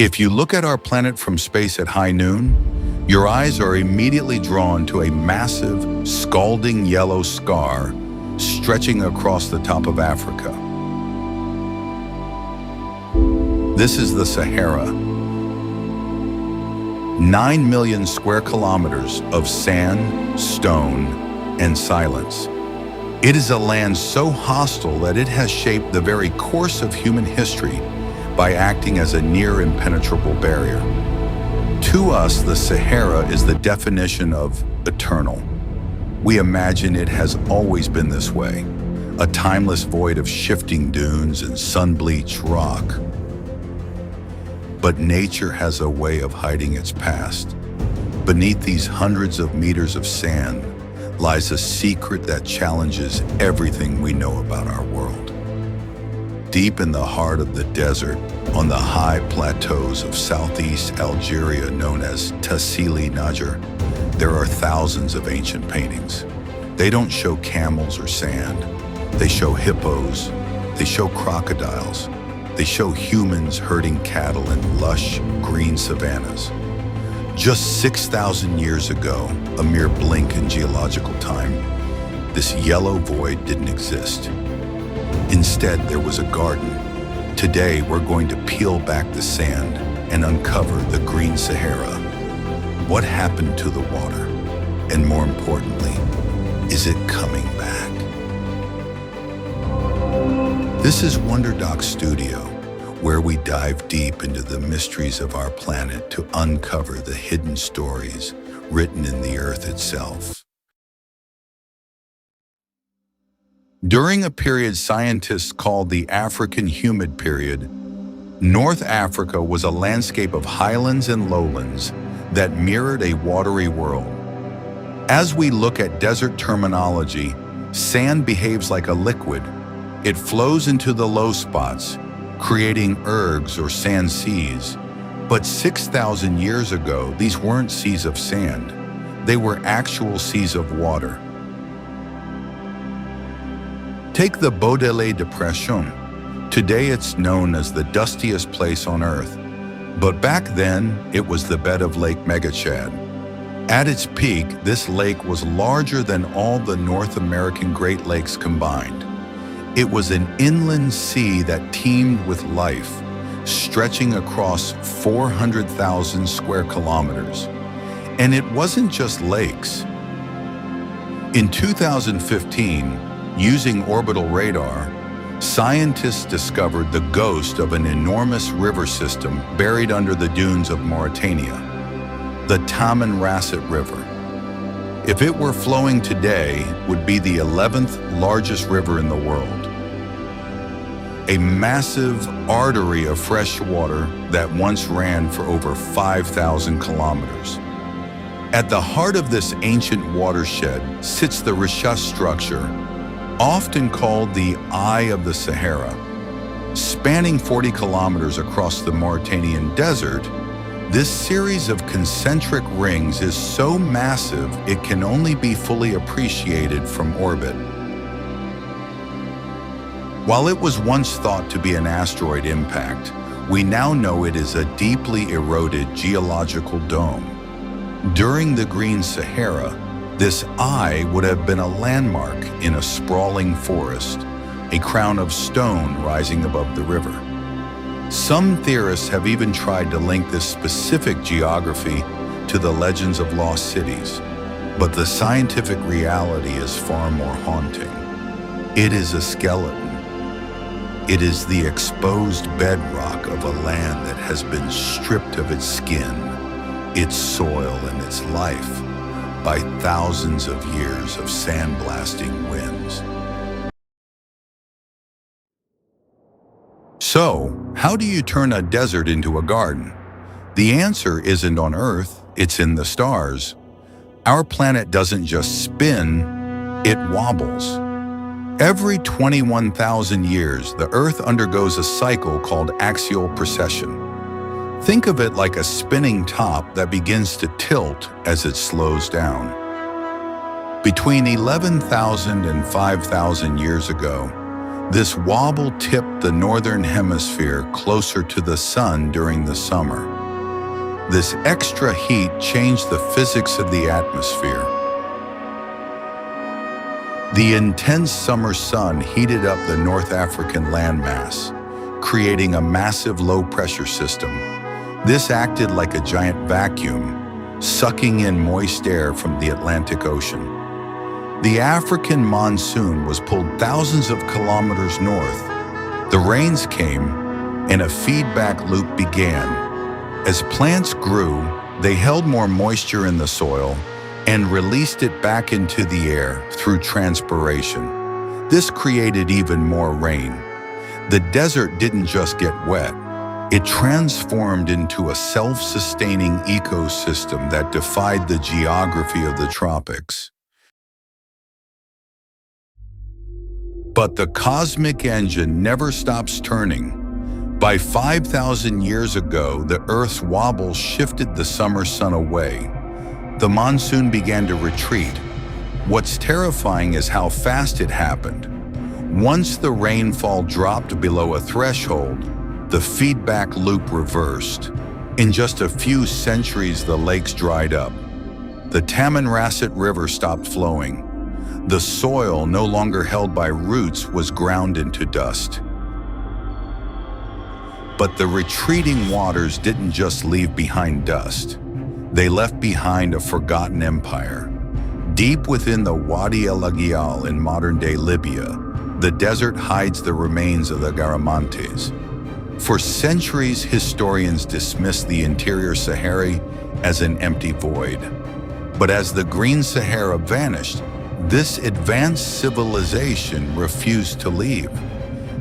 If you look at our planet from space at high noon, your eyes are immediately drawn to a massive, scalding yellow scar stretching across the top of Africa. This is the Sahara. 9 million square kilometers of sand, stone, and silence. It is a land so hostile that it has shaped the very course of human history by acting as a near impenetrable barrier. To us, the Sahara is the definition of eternal. We imagine it has always been this way, a timeless void of shifting dunes and sun-bleached rock. But nature has a way of hiding its past. Beneath these hundreds of meters of sand lies a secret that challenges everything we know about our world. Deep in the heart of the desert, on the high plateaus of southeast Algeria known as Tassili, Niger, there are thousands of ancient paintings. They don't show camels or sand. They show hippos. They show crocodiles. They show humans herding cattle in lush, green savannas. Just 6,000 years ago, a mere blink in geological time, this yellow void didn't exist. Instead, there was a garden. Today, we're going to peel back the sand and uncover the green Sahara. What happened to the water? And more importantly, is it coming back? This is Wonderdocs Studio, where we dive deep into the mysteries of our planet to uncover the hidden stories written in the earth itself. During a period scientists called the African Humid period, North Africa was a landscape of highlands and lowlands that mirrored a watery world. As we look at desert terminology, sand behaves like a liquid. It flows into the low spots, creating ergs or sand seas. But 6,000 years ago, these weren't seas of sand. They were actual seas of water. Take the Wobble Depression. Today it's known as the dustiest place on Earth. But back then, it was the bed of Lake Megachad. At its peak, this lake was larger than all the North American Great Lakes combined. It was an inland sea that teemed with life, stretching across 400,000 square kilometers. And it wasn't just lakes. In 2015, using orbital radar, scientists discovered the ghost of an enormous river system buried under the dunes of Mauritania, the Tamanrasset River. If it were flowing today, it would be the 11th largest river in the world. A massive artery of fresh water that once ran for over 5,000 kilometers. At the heart of this ancient watershed sits the Rechasse structure, often called the Eye of the Sahara. Spanning 40 kilometers across the Mauritanian desert, this series of concentric rings is so massive it can only be fully appreciated from orbit. While it was once thought to be an asteroid impact, we now know it is a deeply eroded geological dome. During the Green Sahara, this eye would have been a landmark in a sprawling forest, a crown of stone rising above the river. Some theorists have even tried to link this specific geography to the legends of lost cities, but the scientific reality is far more haunting. It is a skeleton. It is the exposed bedrock of a land that has been stripped of its skin, its soil, and its life by thousands of years of sandblasting winds. So, how do you turn a desert into a garden? The answer isn't on Earth, it's in the stars. Our planet doesn't just spin, it wobbles. Every 21,000 years, the Earth undergoes a cycle called axial precession. Think of it like a spinning top that begins to tilt as it slows down. Between 11,000 and 5,000 years ago, This wobble tipped the northern hemisphere closer to the sun during the summer. This extra heat changed the physics of the atmosphere. The intense summer sun heated up the North African landmass, creating a massive low-pressure system. This acted like a giant vacuum, sucking in moist air from the Atlantic Ocean. The African monsoon was pulled thousands of kilometers north. The rains came, and a feedback loop began. As plants grew, they held more moisture in the soil and released it back into the air through transpiration. This created even more rain. The desert didn't just get wet. It transformed into a self-sustaining ecosystem that defied the geography of the tropics. But the cosmic engine never stops turning. By 5,000 years ago, the Earth's wobble shifted the summer sun away. The monsoon began to retreat. What's terrifying is how fast it happened. Once the rainfall dropped below a threshold, the feedback loop reversed. In just a few centuries, the lakes dried up. The Tamanrasset River stopped flowing. The soil, no longer held by roots, was ground into dust. But the retreating waters didn't just leave behind dust. They left behind a forgotten empire. Deep within the Wadi el Axial in modern-day Libya, the desert hides the remains of the Garamantes. For centuries, historians dismissed the interior Sahara as an empty void. But as the Green Sahara vanished, this advanced civilization refused to leave.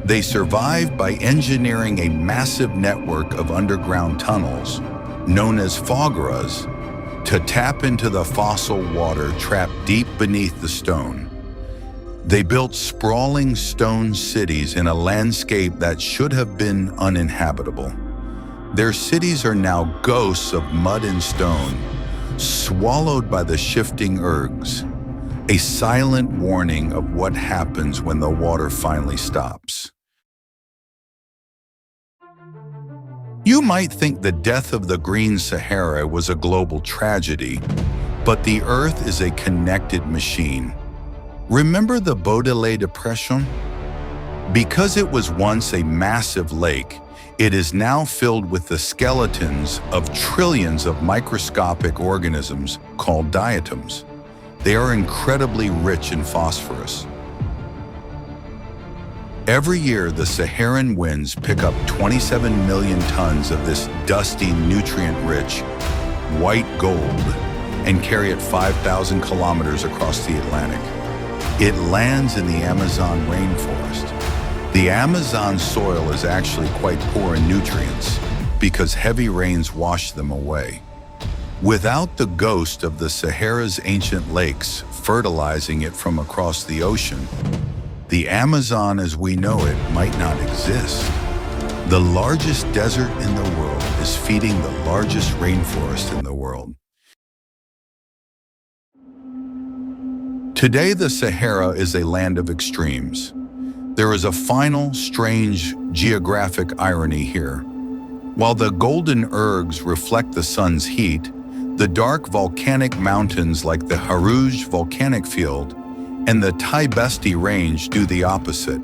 They survived by engineering a massive network of underground tunnels, known as fogaras, to tap into the fossil water trapped deep beneath the stone. They built sprawling stone cities in a landscape that should have been uninhabitable. Their cities are now ghosts of mud and stone, swallowed by the shifting ergs. A silent warning of what happens when the water finally stops. You might think the death of the Green Sahara was a global tragedy, but the Earth is a connected machine. Remember the Wobble Depression? Because it was once a massive lake, it is now filled with the skeletons of trillions of microscopic organisms called diatoms. They are incredibly rich in phosphorus. Every year, the Saharan winds pick up 27 million tons of this dusty, nutrient-rich white gold and carry it 5,000 kilometers across the Atlantic. It lands in the Amazon rainforest. The Amazon soil is actually quite poor in nutrients because heavy rains wash them away. Without the ghost of the Sahara's ancient lakes fertilizing it from across the ocean, the Amazon as we know it might not exist. The largest desert in the world is feeding the largest rainforest in the world. Today, the Sahara is a land of extremes. There is a final, strange geographic irony here. While the golden ergs reflect the sun's heat, the dark volcanic mountains like the Harouj volcanic field and the Taibesti range do the opposite.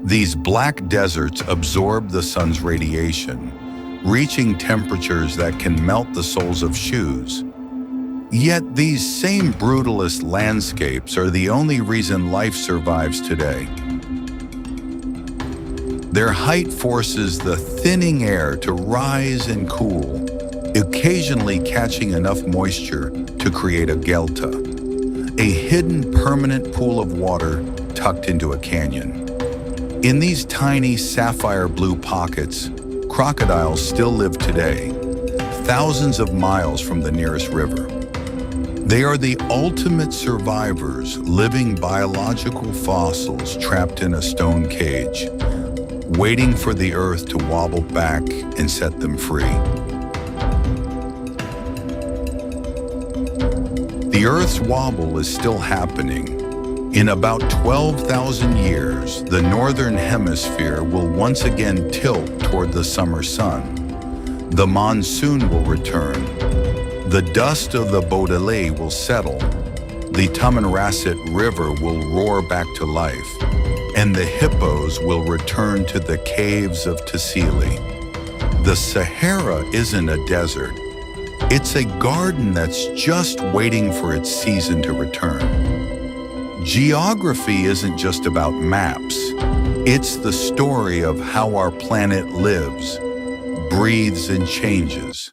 These black deserts absorb the sun's radiation, reaching temperatures that can melt the soles of shoes. Yet these same brutalist landscapes are the only reason life survives today. Their height forces the thinning air to rise and cool, occasionally catching enough moisture to create a gelta, a hidden permanent pool of water tucked into a canyon. In these tiny sapphire blue pockets, crocodiles still live today, thousands of miles from the nearest river. They are the ultimate survivors, living biological fossils trapped in a stone cage, waiting for the earth to wobble back and set them free. The Earth's wobble is still happening. In about 12,000 years, the northern hemisphere will once again tilt toward the summer sun. The monsoon will return. The dust of the Baudelaire will settle. The Tamanrasset River will roar back to life, and the hippos will return to the caves of Tassili. The Sahara isn't a desert. It's a garden that's just waiting for its season to return. Geography isn't just about maps. It's the story of how our planet lives, breathes, and changes.